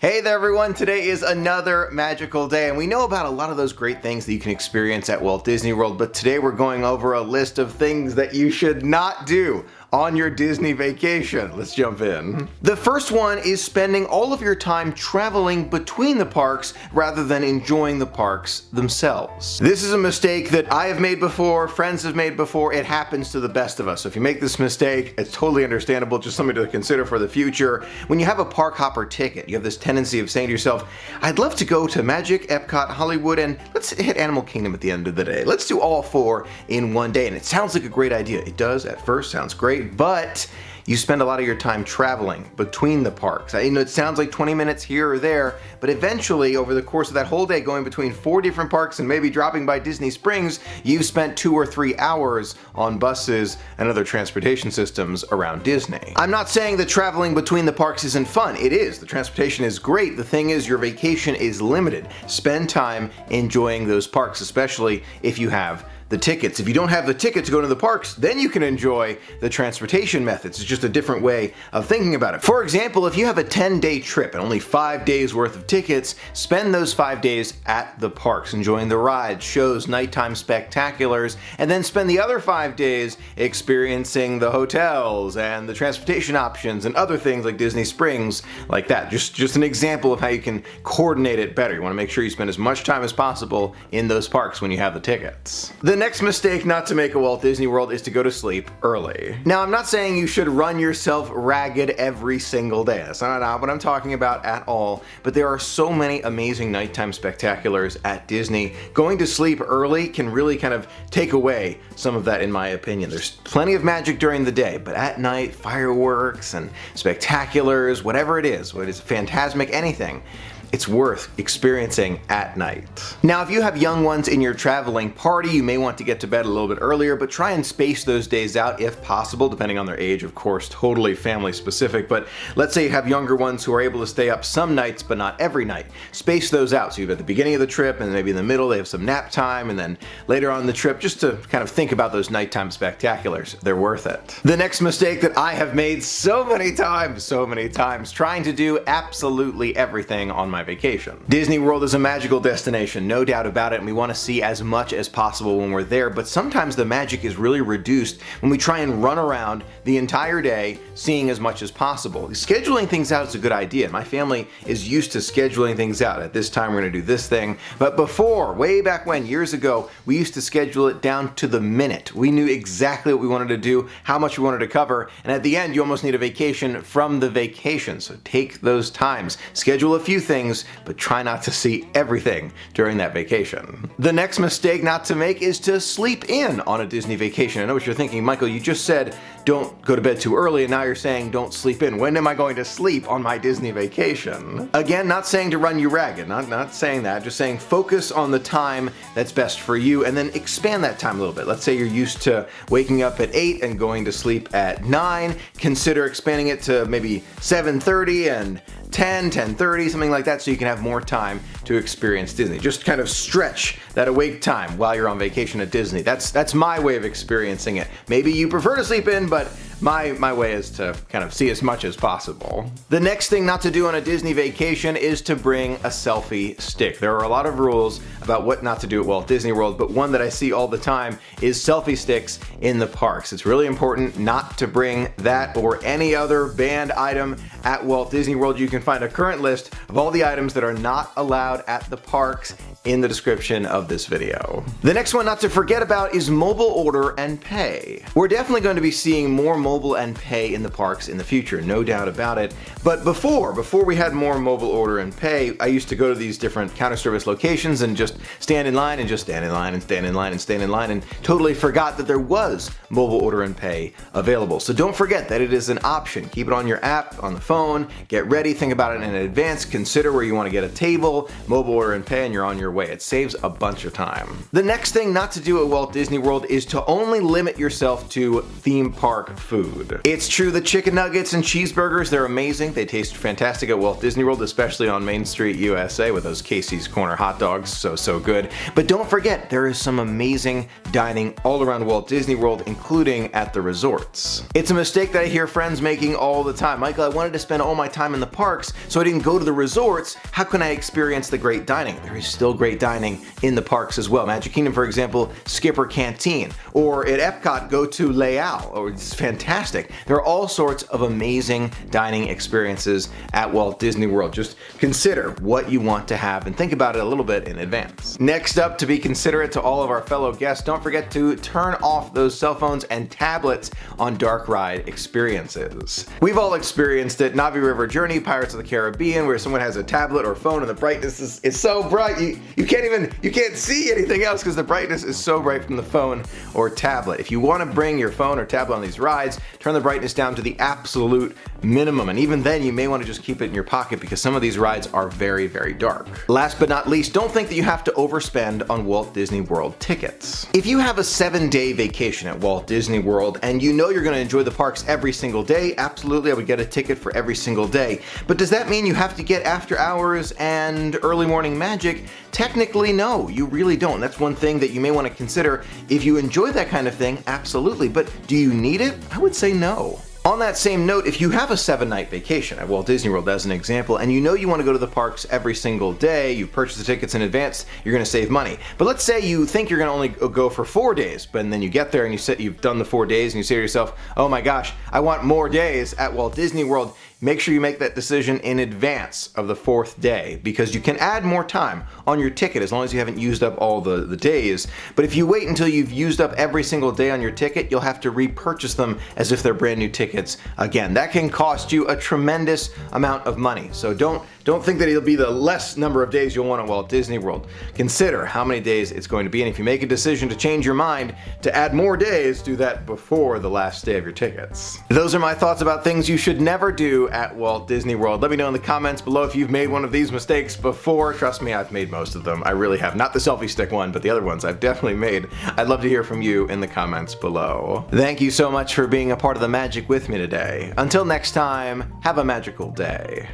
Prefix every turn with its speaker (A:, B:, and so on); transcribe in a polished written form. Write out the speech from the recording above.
A: Hey there everyone, today is another magical day and we know about a lot of those great things that you can experience at Walt Disney World, but today we're going over a list of things that you should not do on your Disney vacation. Let's jump in. The first one is spending all of your time traveling between the parks rather than enjoying the parks themselves. This is a mistake that I have made before, friends have made before, it happens to the best of us. So if you make this mistake, it's totally understandable, just something to consider for the future. When you have a park hopper ticket, you have this tendency of saying to yourself, I'd love to go to Magic, Epcot, Hollywood, and let's hit Animal Kingdom at the end of the day. Let's do all four in one day. And it sounds like a great idea. It does at first, sounds great. But you spend a lot of your time traveling between the parks. You know, it sounds like 20 minutes here or there, but eventually over the course of that whole day going between 4 different parks and maybe dropping by Disney Springs, you've spent 2 or 3 hours on buses and other transportation systems around Disney. I'm not saying that traveling between the parks isn't fun. It is. The transportation is great. The thing is, your vacation is limited. Spend time enjoying those parks, especially if you have the tickets. If you don't have the ticket to go to the parks, then you can enjoy the transportation methods. It's just a different way of thinking about it. For example, if you have a 10-day trip and only 5 days worth of tickets, spend those 5 days at the parks, enjoying the rides, shows, nighttime spectaculars, and then spend the other 5 days experiencing the hotels and the transportation options and other things like Disney Springs, like that. Just an example of how you can coordinate it better. You want to make sure you spend as much time as possible in those parks when you have the tickets. The next mistake not to make at Walt Disney World is to go to sleep early. Now, I'm not saying you should run yourself ragged every single day. That's not what I'm talking about at all, but there are so many amazing nighttime spectaculars at Disney. Going to sleep early can really kind of take away some of that, in my opinion. There's plenty of magic during the day, but at night, fireworks and spectaculars, whatever it is, whether it's phantasmic, anything, it's worth experiencing at night. Now, if you have young ones in your traveling party, you may want to get to bed a little bit earlier, but try and space those days out if possible, depending on their age, of course, totally family specific. But let's say you have younger ones who are able to stay up some nights, but not every night. Space those out. So you've at the beginning of the trip, and maybe in the middle they have some nap time, and then later on in the trip, just to kind of think about those nighttime spectaculars. They're worth it. The next mistake that I have made so many times, trying to do absolutely everything on my vacation. Disney World is a magical destination, no doubt about it, and we want to see as much as possible when we're there, but sometimes the magic is really reduced when we try and run around the entire day seeing as much as possible. Scheduling things out is a good idea. My family is used to scheduling things out. At this time we're going to do this thing, but before, way back when, years ago, we used to schedule it down to the minute. We knew exactly what we wanted to do, how much we wanted to cover, and at the end you almost need a vacation from the vacation. So take those times, schedule a few things, but try not to see everything during that vacation. The next mistake not to make is to sleep in on a Disney vacation. I know what you're thinking, Michael, you just said don't go to bed too early, and now you're saying don't sleep in. When am I going to sleep on my Disney vacation? Again, not saying to run you ragged, not saying that, just saying focus on the time that's best for you and then expand that time a little bit. Let's say you're used to waking up at 8 and going to sleep at 9. Consider expanding it to maybe 7:30 and 10:30, something like that, so you can have more time to experience Disney. Just kind of stretch that awake time while you're on vacation at Disney. That's my way of experiencing it. Maybe you prefer to sleep in, but my way is to kind of see as much as possible. The next thing not to do on a Disney vacation is to bring a selfie stick. There are a lot of rules about what not to do at Walt Disney World, but one that I see all the time is selfie sticks in the parks. It's really important not to bring that or any other banned item at Walt Disney World. You can find a current list of all the items that are not allowed at the parks in the description of this video. The next one not to forget about is mobile order and pay. We're definitely going to be seeing more mobile and pay in the parks in the future, no doubt about it. But before we had more mobile order and pay, I used to go to these different counter service locations and just stand in line and just stand in line and stand in line and stand in line and totally forgot that there was mobile order and pay available. So don't forget that it is an option. Keep it on your app, on the phone, get ready, think about it in advance, consider where you want to get a table, mobile order and pay, and you're on your way. way. It saves a bunch of time. The next thing not to do at Walt Disney World is to only limit yourself to theme park food. It's true that chicken nuggets and cheeseburgers, they're amazing. They taste fantastic at Walt Disney World, especially on Main Street, USA with those Casey's Corner hot dogs, so good. But don't forget, there is some amazing dining all around Walt Disney World, including at the resorts. It's a mistake that I hear friends making all the time. Michael, I wanted to spend all my time in the parks, so I didn't go to the resorts. How can I experience the great dining? There is still great dining in the parks as well. Magic Kingdom, for example, Skipper Canteen. Or at Epcot, go to Leal. Oh, it's fantastic. There are all sorts of amazing dining experiences at Walt Disney World. Just consider what you want to have and think about it a little bit in advance. Next up, to be considerate to all of our fellow guests, don't forget to turn off those cell phones and tablets on dark ride experiences. We've all experienced it. Navi River Journey, Pirates of the Caribbean, where someone has a tablet or phone and the brightness is so bright you can't see anything else because the brightness is so bright from the phone or tablet. If you want to bring your phone or tablet on these rides, turn the brightness down to the absolute minimum, and even then you may want to just keep it in your pocket because some of these rides are very dark. Last but not least, don't think that you have to overspend on Walt Disney World tickets. If you have a 7-day vacation at Walt Disney World and you know you're going to enjoy the parks every single day, absolutely I would get a ticket for every single day. But does that mean you have to get after hours and early morning magic? Technically, no, you really don't. That's one thing that you may want to consider. If you enjoy that kind of thing, absolutely. But do you need it? I would say no. On that same note, if you have a 7-night vacation at Walt Disney World as an example, and you know you want to go to the parks every single day, you purchase the tickets in advance, you're going to save money. But let's say you think you're going to only go for 4 days, but then you get there and you've done the 4 days and you say to yourself, oh my gosh, I want more days at Walt Disney World. Make sure you make that decision in advance of the 4th day because you can add more time on your ticket as long as you haven't used up all the days. But if you wait until you've used up every single day on your ticket, you'll have to repurchase them as if they're brand new tickets again. That can cost you a tremendous amount of money. So don't think that it'll be the less number of days you'll want at Walt Disney World. Consider how many days it's going to be, and if you make a decision to change your mind to add more days, do that before the last day of your tickets. Those are my thoughts about things you should never do at Walt Disney World. Let me know in the comments below if you've made one of these mistakes before. Trust me, I've made most of them. I really have. Not the selfie stick one, but the other ones I've definitely made. I'd love to hear from you in the comments below. Thank you so much for being a part of the magic with me today. Until next time, have a magical day.